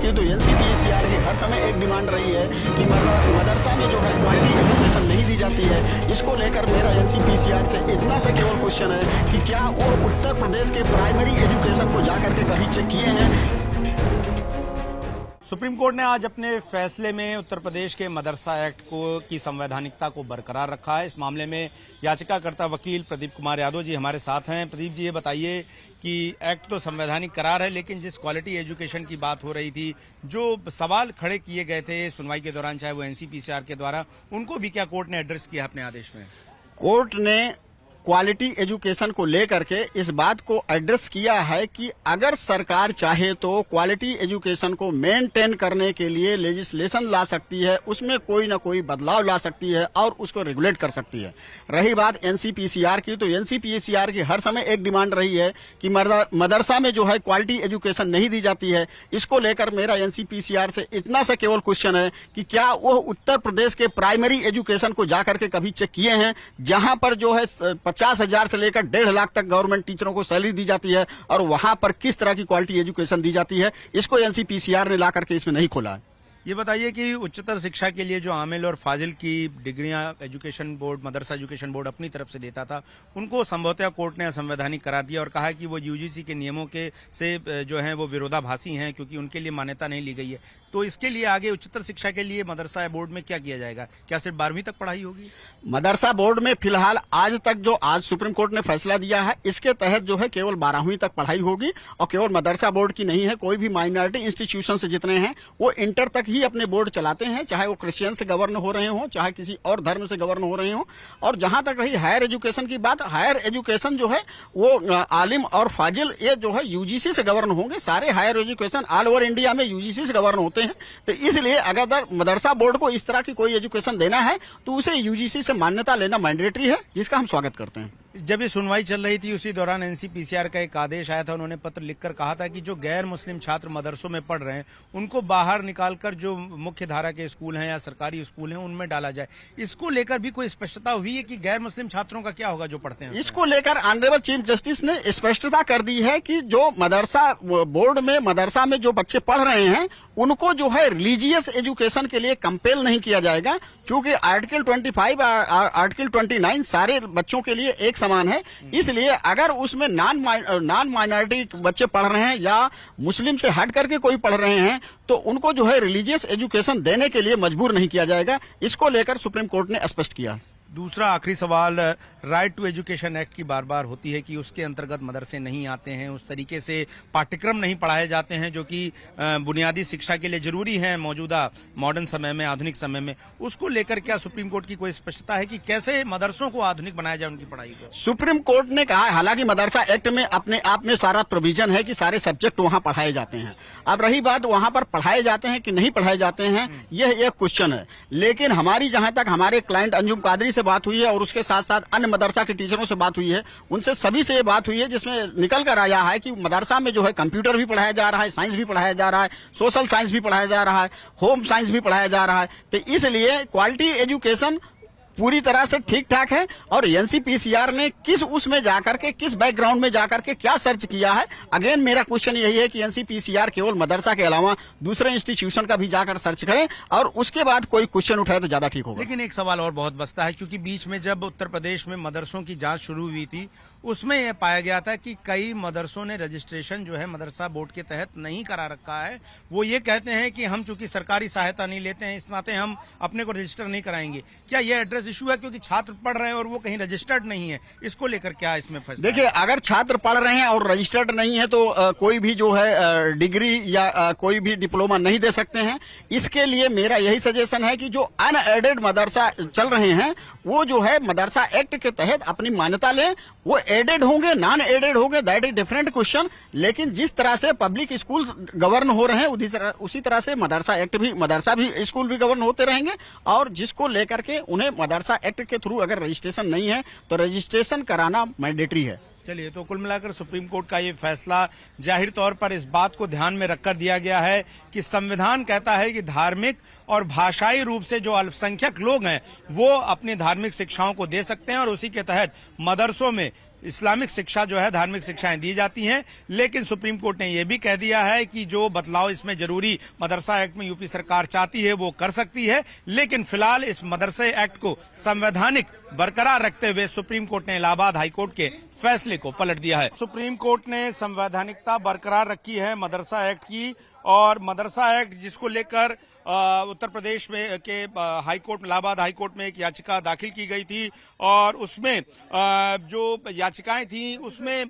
की तो एनसीपीसीआर की हर समय एक डिमांड रही है कि मदरसा में जो है क्वालिटी एजुकेशन नहीं दी जाती है। इसको लेकर मेरा एनसीपीसीआर से इतना सा केवल क्वेश्चन है कि क्या वो उत्तर प्रदेश के प्राइमरी एजुकेशन को जाकर के कभी चेक किए हैं। सुप्रीम कोर्ट ने आज अपने फैसले में उत्तर प्रदेश के मदरसा एक्ट की संवैधानिकता को बरकरार रखा है। इस मामले में याचिकाकर्ता वकील प्रदीप कुमार यादव जी हमारे साथ हैं। प्रदीप जी, ये बताइए कि एक्ट तो संवैधानिक करार है, लेकिन जिस क्वालिटी एजुकेशन की बात हो रही थी, जो सवाल खड़े किए गए थे सुनवाई के दौरान, चाहे वो एनसीपीसीआर के द्वारा, उनको भी क्या कोर्ट ने एड्रेस किया अपने आदेश में? कोर्ट ने क्वालिटी एजुकेशन को लेकर के इस बात को एड्रेस किया है कि अगर सरकार चाहे तो क्वालिटी एजुकेशन को मेंटेन करने के लिए लेजिस्लेशन ला सकती है, उसमें कोई ना कोई बदलाव ला सकती है और उसको रेगुलेट कर सकती है। रही बात एनसीपीसीआर की, तो एनसीपीसीआर की हर समय एक डिमांड रही है कि मदरसा में जो है क्वालिटी एजुकेशन नहीं दी जाती है। इसको लेकर मेरा एनसीपीसीआर से इतना सा केवल क्वेश्चन है कि क्या वो उत्तर प्रदेश के प्राइमरी एजुकेशन को जाकर के कभी चेक किए हैं, जहां पर जो है 50,000 से लेकर 1.5 लाख तक गवर्नमेंट टीचरों को सैलरी दी जाती है और वहां पर किस तरह की क्वालिटी एजुकेशन दी जाती है। इसको एनसीपीसीआर ने ला करके इसमें नहीं खोला है। ये बताइए कि उच्चतर शिक्षा के लिए जो आमिल और फाजिल की डिग्रियां एजुकेशन बोर्ड, मदरसा एजुकेशन बोर्ड अपनी तरफ से देता था, उनको संभवतः कोर्ट ने असंवैधानिक करार दिया और कहा कि वो यूजीसी के नियमों के से जो है वो विरोधाभासी हैं, क्योंकि उनके लिए मान्यता नहीं ली गई है। तो इसके लिए आगे उच्चतर शिक्षा के लिए मदरसा बोर्ड में क्या किया जाएगा? क्या सिर्फ 12वीं तक पढ़ाई होगी? मदरसा बोर्ड में फिलहाल आज तक जो आज सुप्रीम कोर्ट ने फैसला दिया है, इसके तहत जो है केवल 12वीं तक पढ़ाई होगी और केवल मदरसा बोर्ड की नहीं है, कोई भी माइनॉरिटी इंस्टीट्यूशन से जितने हैं वो इंटर तक ही अपने बोर्ड चलाते हैं, चाहे वो क्रिश्चियन से गवर्न हो रहे हो, चाहे किसी और धर्म से गवर्न हो रहे हो। और जहां तक रही हायर एजुकेशन की बात, हायर एजुकेशन जो है वो आलिम और फाजिल ये जो है यूजीसी से गवर्न होंगे। सारे higher education all over India में यूजीसी से गवर्न होते हैं। तो इसलिए अगर मदरसा बोर्ड को इस तरह की कोई एजुकेशन देना है तो उसे यूजीसी से मान्यता लेना मैंडेटरी है, जिसका हम स्वागत करते हैं। जब ये सुनवाई चल रही थी उसी दौरान एनसीपीसीआर का एक आदेश आया था। उन्होंने पत्र लिखकर कहा था कि जो गैर मुस्लिम छात्र मदरसों में पढ़ रहे हैं उनको बाहर निकालकर जो मुख्य धारा के स्कूल हैं या सरकारी स्कूल हैं उनमें डाला जाए। इसको लेकर भी कोई स्पष्टता हुई है कि गैर मुस्लिम छात्रों का क्या होगा जो पढ़ते हैं? इसको लेकर ऑनरेबल चीफ जस्टिस ने स्पष्टता कर दी है कि जो मदरसा बोर्ड में मदरसा में जो बच्चे पढ़ रहे हैं उनको जो है रिलीजियस एजुकेशन के लिए कंपेल नहीं किया जाएगा, क्योंकि आर्टिकल 25 और आर्टिकल 29 सारे बच्चों के लिए एक समान है। इसलिए अगर उसमें नॉन माइनॉरिटी बच्चे पढ़ रहे हैं या मुस्लिम से हट करके कोई पढ़ रहे हैं तो उनको जो है रिलीजियस एजुकेशन देने के लिए मजबूर नहीं किया जाएगा। इसको लेकर सुप्रीम कोर्ट ने स्पष्ट किया। दूसरा आखिरी सवाल, राइट टू एजुकेशन एक्ट की बार बार होती है कि उसके अंतर्गत मदरसे नहीं आते हैं, उस तरीके से पाठ्यक्रम नहीं पढ़ाए जाते हैं जो कि बुनियादी शिक्षा के लिए जरूरी है मौजूदा मॉडर्न समय में, आधुनिक समय में। उसको लेकर क्या सुप्रीम कोर्ट की कोई स्पष्टता है कि कैसे मदरसों को आधुनिक बनाया जाए उनकी पढ़ाई को? सुप्रीम कोर्ट ने कहा, हालांकि मदरसा एक्ट में अपने आप में सारा प्रोविजन है कि सारे सब्जेक्ट वहां पढ़ाए जाते हैं। अब रही बात वहां पर पढ़ाए जाते हैं कि नहीं पढ़ाए जाते हैं, यह एक क्वेश्चन है। लेकिन हमारी जहां तक हमारे क्लाइंट अंजुम कादरी से बात हुई है और उसके साथ साथ अन्य मदरसा के टीचरों से बात हुई है, उनसे सभी से ये बात हुई है जिसमें निकल कर आया है कि मदरसा में जो है कंप्यूटर भी पढ़ाया जा रहा है, साइंस भी पढ़ाया जा रहा है, सोशल साइंस भी पढ़ाया जा रहा है, होम साइंस भी पढ़ाया जा रहा है। तो इसलिए क्वालिटी एजुकेशन पूरी तरह से ठीक ठाक है। और एनसीपीसीआर ने किस उसमें जाकर के, किस बैकग्राउंड में जाकर के क्या सर्च किया है, अगेन मेरा क्वेश्चन यही है कि एनसीपीसीआर केवल मदरसा के अलावा दूसरे इंस्टीट्यूशन का भी जाकर सर्च करें और उसके बाद कोई क्वेश्चन उठाए तो ज्यादा ठीक होगा। लेकिन एक सवाल और बहुत बचता है, क्योंकि बीच में जब उत्तर प्रदेश में मदरसों की जांच शुरू हुई थी उसमें यह पाया गया था कि कई मदरसों ने रजिस्ट्रेशन जो है मदरसा बोर्ड के तहत नहीं करा रखा है। वो ये कहते हैं कि हम चूंकि सरकारी सहायता नहीं लेते हैं, इस नाते हम अपने को रजिस्टर नहीं कराएंगे। क्या यह एड्रेस इशू है, क्योंकि छात्र पढ़ रहे हैं और वो कहीं रजिस्टर्ड नहीं है? इसको लेकर क्या इसमें फंस? देखिए, अगर छात्र पढ़ रहे हैं और रजिस्टर्ड नहीं है तो कोई भी जो है डिग्री या कोई भी डिप्लोमा नहीं दे सकते हैं। इसके लिए मेरा यही सजेशन है कि जो अनएडेड मदरसा चल रहे हैं वो जो है मदरसा एक्ट के तहत अपनी मान्यता लें। वो एडेड होंगे, नॉन एडेड होंगे, दैट इज डिफरेंट क्वेश्चन। लेकिन जिस तरह से पब्लिक स्कूल गवर्न हो रहे हैं उसी तरह से मदरसा भी स्कूल भी गवर्न होते रहेंगे। और जिसको लेकर के उन्हें मदरसा एक्ट के थ्रू अगर रजिस्ट्रेशन नहीं है तो रजिस्ट्रेशन कराना मैंडेटरी है। चलिए, तो कुल मिलाकर सुप्रीम कोर्ट का ये फैसला जाहिर तौर पर इस बात को ध्यान में रखकर दिया गया है कि संविधान कहता है कि धार्मिक और भाषाई रूप से जो अल्पसंख्यक लोग हैं वो अपनी धार्मिक शिक्षाओं को दे सकते हैं और उसी के तहत मदरसों में इस्लामिक शिक्षा जो है, धार्मिक शिक्षाएं दी जाती हैं। लेकिन सुप्रीम कोर्ट ने यह भी कह दिया है कि जो बदलाव इसमें जरूरी मदरसा एक्ट में यूपी सरकार चाहती है वो कर सकती है, लेकिन फिलहाल इस मदरसे एक्ट को संवैधानिक बरकरार रखते हुए सुप्रीम कोर्ट ने इलाहाबाद हाईकोर्ट के फैसले को पलट दिया है। सुप्रीम कोर्ट ने संवैधानिकता बरकरार रखी है मदरसा एक्ट की, और मदरसा एक्ट जिसको लेकर उत्तर प्रदेश में के हाईकोर्ट, इलाहाबाद हाईकोर्ट में एक याचिका दाखिल की गई थी, और उसमें जो याचिकाएं थी उसमें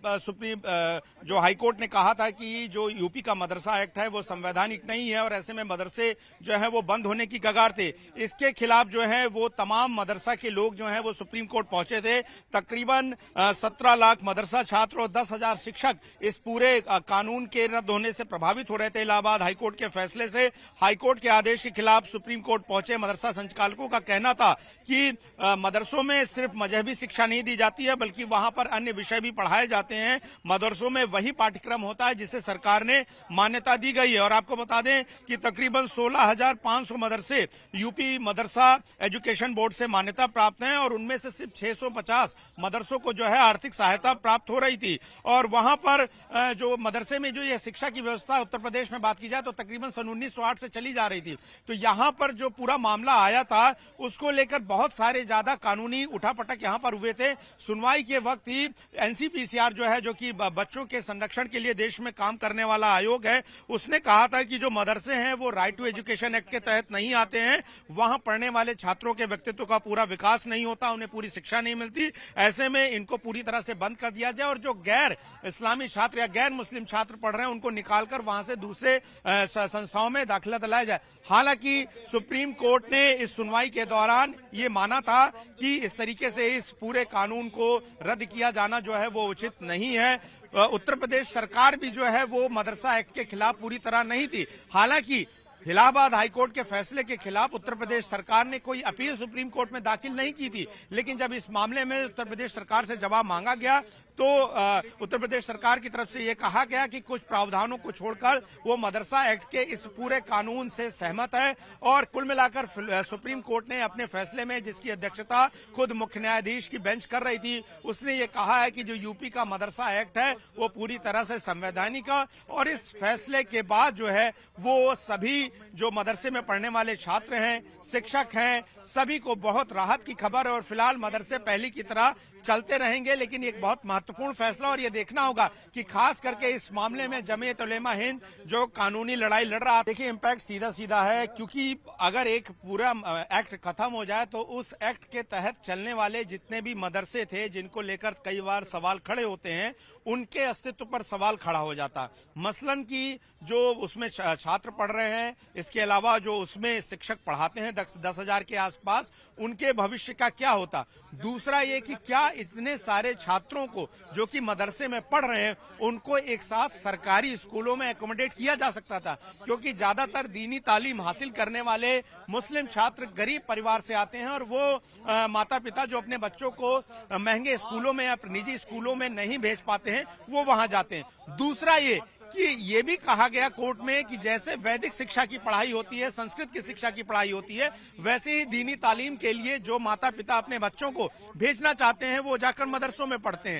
जो हाईकोर्ट ने कहा था कि जो यूपी का मदरसा एक्ट है वो संवैधानिक नहीं है, और ऐसे में मदरसे जो है वो बंद होने की कगार थे। इसके खिलाफ जो है वो तमाम मदरसा के लोग जो है वो सुप्रीम कोर्ट पहुंचे थे। तकरीबन 17 लाख मदरसा छात्र और 10,000 शिक्षक इस पूरे कानून के रद्द होने से प्रभावित हो रहे थे। इलाहाबाद हाईकोर्ट के फैसले से, हाईकोर्ट के आदेश के खिलाफ सुप्रीम कोर्ट पहुंचे मदरसा संचालकों का कहना था कि मदरसों में सिर्फ मजहबी शिक्षा नहीं दी जाती है बल्कि वहां पर अन्य विषय भी पढ़ाए जाते हैं। मदरसों में वही पाठ्यक्रम होता है जिसे सरकार ने मान्यता दी गई है। और आपको बता दें कि तकरीबन 16,500 मदरसे यूपी मदरसा एजुकेशन बोर्ड से मान्यता प्राप्त हैं, और उनमें से सिर्फ 650 मदरसों को जो है आर्थिक सहायता प्राप्त हो रही थी। और वहां पर जो मदरसे में जो यह शिक्षा की व्यवस्था उत्तर प्रदेश में बात की जाए तो तकरीबन सन 1908 से चली जा रही थी। तो यहां पर जो पूरा मामला आया था उसको लेकर बहुत सारे ज्यादा कानूनी उठापटक यहां पर हुए थे। सुनवाई के वक्त ही एनसीपीसीआर जो है, जो कि बच्चों के संरक्षण के लिए देश में काम करने वाला आयोग है, उसने कहा था कि जो मदरसे हैं वो राइट टू एजुकेशन एक्ट के तहत नहीं आते हैं, वहां पढ़ने वाले छात्रों के व्यक्तित्व का पूरा विकास नहीं होता, उन्हें पूरी शिक्षा नहीं मिलती। ऐसे में इनको पूरी तरह से बंद कर दिया जाए, और जो गैर इस्लामी छात्र या गैर मुस्लिम छात्र पढ़ रहे हैं उनको निकालकर वहां से दूसरे संस्थाओं में दाखिला दिलाया जाए। हालांकि सुप्रीम कोर्ट ने इस सुनवाई के दौरान ये माना था कि इस तरीके से इस पूरे कानून को रद्द किया जाना जो है वो उचित नहीं है। उत्तर प्रदेश सरकार भी जो है वो मदरसा एक्ट के खिलाफ पूरी तरह नहीं थी। हालांकि इलाहाबाद हाईकोर्ट के फैसले के खिलाफ उत्तर प्रदेश सरकार ने कोई अपील सुप्रीम कोर्ट में दाखिल नहीं की थी, लेकिन जब इस मामले में उत्तर प्रदेश सरकार से जवाब मांगा गया तो उत्तर प्रदेश सरकार की तरफ से यह कहा गया कि कुछ प्रावधानों को छोड़कर वो मदरसा एक्ट के इस पूरे कानून से सहमत है। और कुल मिलाकर सुप्रीम कोर्ट ने अपने फैसले में, जिसकी अध्यक्षता खुद मुख्य न्यायाधीश की बेंच कर रही थी, उसने ये कहा है कि जो यूपी का मदरसा एक्ट है वो पूरी तरह से संवैधानिक है। और इस फैसले के बाद जो है वो सभी जो मदरसे में पढ़ने वाले छात्र हैं, शिक्षक हैं, सभी को बहुत राहत की खबर है। और फिलहाल मदरसे पहले की तरह चलते रहेंगे, लेकिन एक बहुत महत्वपूर्ण फैसला, और ये देखना होगा कि खास करके इस मामले में जमीयत उलेमा हिंद जो कानूनी लड़ाई लड़ रहा है, देखिए इम्पैक्ट सीधा सीधा है, क्योंकि अगर एक पूरा एक्ट खत्म हो जाए तो उस एक्ट के तहत चलने वाले जितने भी मदरसे थे जिनको लेकर कई बार सवाल खड़े होते हैं, उनके अस्तित्व पर सवाल खड़ा हो जाता। मसलन कि जो उसमें छात्र पढ़ रहे हैं, इसके अलावा जो उसमें शिक्षक पढ़ाते हैं 10,000 के आसपास, उनके भविष्य का क्या होता। दूसरा ये कि क्या इतने सारे छात्रों को जो कि मदरसे में पढ़ रहे हैं उनको एक साथ सरकारी स्कूलों में एकोमोडेट किया जा सकता था, क्योंकि ज्यादातर दीनी तालीम हासिल करने वाले मुस्लिम छात्र गरीब परिवार से आते हैं, और वो माता पिता जो अपने बच्चों को महंगे स्कूलों में या निजी स्कूलों में नहीं भेज पाते हैं वो वहां जाते हैं। दूसरा ये कि ये भी कहा गया कोर्ट में कि जैसे वैदिक शिक्षा की पढ़ाई होती है, संस्कृत की शिक्षा की पढ़ाई होती है, वैसे ही दीनी तालीम के लिए जो माता पिता अपने बच्चों को भेजना चाहते हैं वो जाकर मदरसों में पढ़ते हैं।